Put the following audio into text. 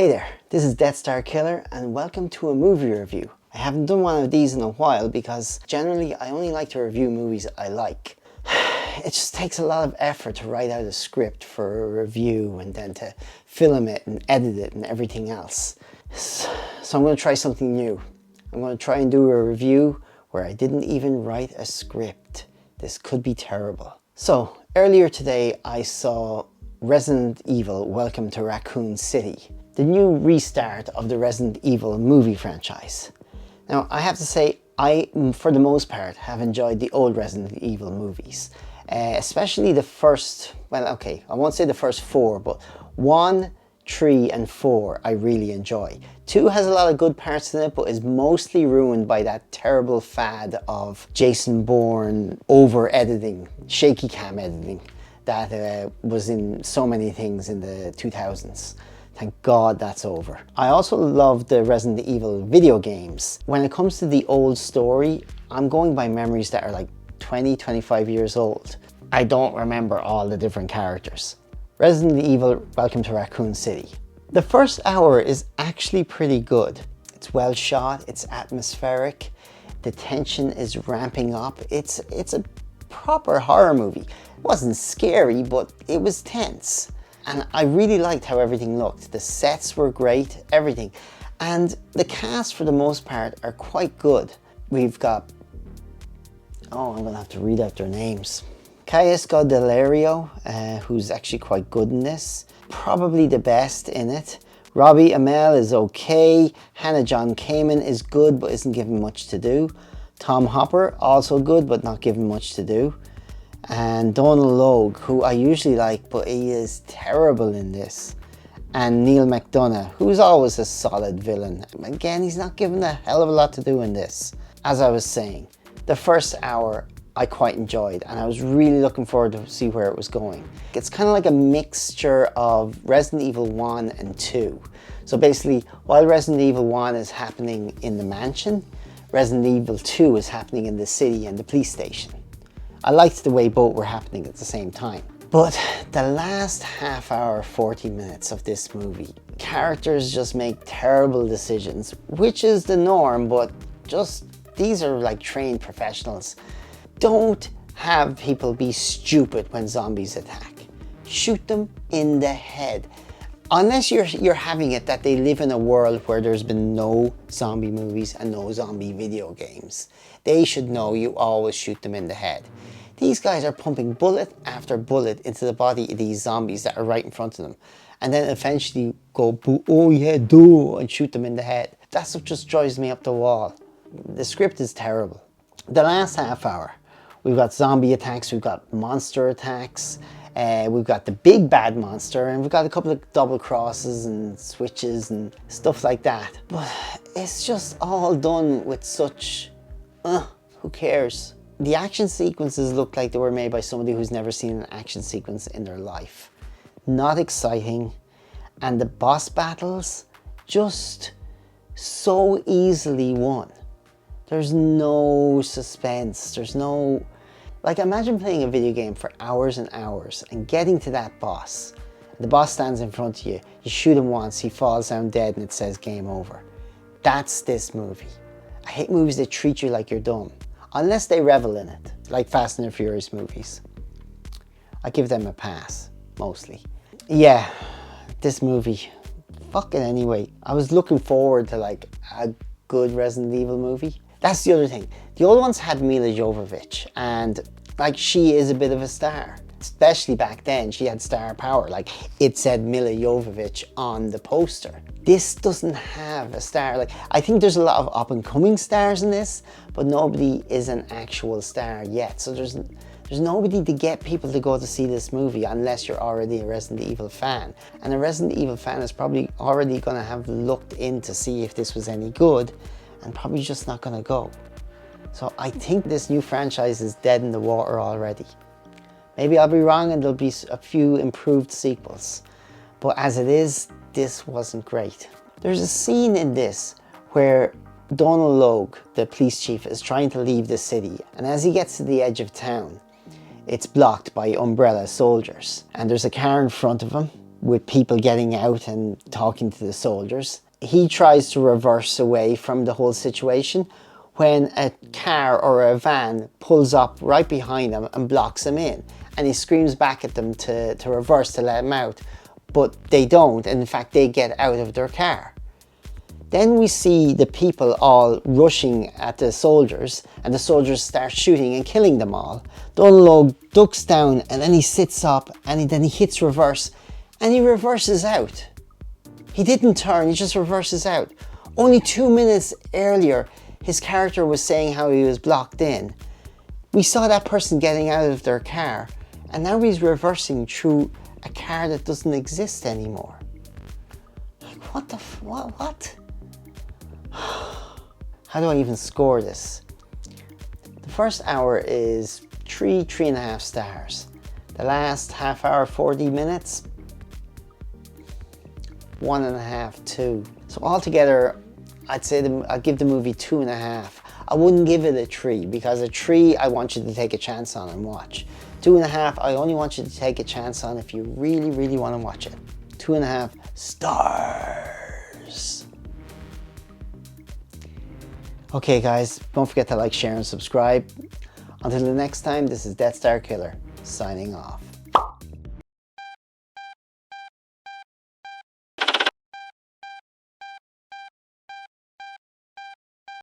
Hey there, this is Death Star Killer and welcome to a movie review. I haven't done one of these in a while because generally I only like to review movies I like. It just takes a lot of effort to write out a script for a review and then to film it and edit it and everything else. So I'm going to try something new. I'm going to try and do a review where I didn't even write a script. This could be terrible. So earlier today I saw Resident Evil Welcome to Raccoon City, the new restart of the Resident Evil movie franchise. Now I have to say I, for the most part, have enjoyed the old Resident Evil movies. Especially the first, well okay, I won't say the first four, but 1, 3 and 4 I really enjoy. 2 has a lot of good parts in it, but is mostly ruined by that terrible fad of Jason Bourne over-editing, shaky cam editing that was in so many things in the 2000s. Thank God that's over. I also love the Resident Evil video games. When it comes to the old story, I'm going by memories that are like 20, 25 years old. I don't remember all the different characters. Resident Evil Welcome to Raccoon City. The first hour is actually pretty good. It's well shot, it's atmospheric, the tension is ramping up. It's a proper horror movie. It wasn't scary, but it was tense. And I really liked how everything looked. The sets were great, everything. And the cast for the most part are quite good. We've got, oh, I'm gonna have to read out their names. Kaya Scodelario, who's actually quite good in this. Probably the best in it. Robbie Amell is okay. John-Kamen is good but isn't given much to do. Tom Hopper, also good but not given much to do. And Donal Logue, who I usually like, but he is terrible in this. And Neal McDonough, who's always a solid villain. Again, he's not given a hell of a lot to do in this. As I was saying, the first hour I quite enjoyed and I was really looking forward to see where it was going. It's kind of like a mixture of Resident Evil 1 and 2. So basically, while Resident Evil 1 is happening in the mansion, Resident Evil 2 is happening in the city and the police station. I liked the way both were happening at the same time. But the last half hour, 40 minutes of this movie, characters just make terrible decisions, which is the norm, but just, these are like trained professionals. Don't have people be stupid when zombies attack. Shoot them in the head. Unless you're having it that they live in a world where there's been no zombie movies and no zombie video games. They should know you always shoot them in the head. These guys are pumping bullet after bullet into the body of these zombies that are right in front of them. And then eventually go, oh yeah, do, and shoot them in the head. That's what just drives me up the wall. The script is terrible. The last half hour, we've got zombie attacks, we've got monster attacks, we've got the big bad monster, and we've got a couple of double crosses and switches and stuff like that. But it's just all done with such, who cares? The action sequences look like they were made by somebody who's never seen an action sequence in their life. Not exciting. And the boss battles, just so easily won. There's no suspense, there's no... Like, imagine playing a video game for hours and hours and getting to that boss. The boss stands in front of you, you shoot him once, he falls down dead and it says game over. That's this movie. I hate movies that treat you like you're dumb. Unless they revel in it, like Fast and the Furious movies. I give them a pass, mostly. Yeah, this movie, fuck it anyway. I was looking forward to like a good Resident Evil movie. That's the other thing. The old ones had Mila Jovovich, and like she is a bit of a star. Especially back then, she had star power. Like it said Mila Jovovich on the poster. This doesn't have a star. Like I think there's a lot of up and coming stars in this, but nobody is an actual star yet. So there's nobody to get people to go to see this movie unless you're already a Resident Evil fan. And a Resident Evil fan is probably already gonna have looked in to see if this was any good and probably just not gonna go. So I think this new franchise is dead in the water already. Maybe I'll be wrong and there'll be a few improved sequels. But as it is, this wasn't great. There's a scene in this where Donal Logue, the police chief, is trying to leave the city, and as he gets to the edge of town, it's blocked by umbrella soldiers. And there's a car in front of him, with people getting out and talking to the soldiers. He tries to reverse away from the whole situation when a car or a van pulls up right behind him and blocks him in. And he screams back at them to reverse, to let him out. But they don't, and in fact they get out of their car. Then we see the people all rushing at the soldiers, and the soldiers start shooting and killing them all. Donal Logue ducks down, and then he sits up, and then he hits reverse, and he reverses out. He didn't turn, he just reverses out. Only 2 minutes earlier, his character was saying how he was blocked in. We saw that person getting out of their car, and now he's reversing through a car that doesn't exist anymore. Like, what? How do I even score this? The first hour is 3.5 stars. The last half hour, 40 minutes, 1.5, 2. So altogether, I'd say I'd give the movie 2.5. I wouldn't give it a 3, because a 3 I want you to take a chance on and watch. 2.5 I only want you to take a chance on if you really, really want to watch it. 2.5 stars. Okay guys, don't forget to like, share and subscribe. Until the next time, this is Death Star Killer, signing off.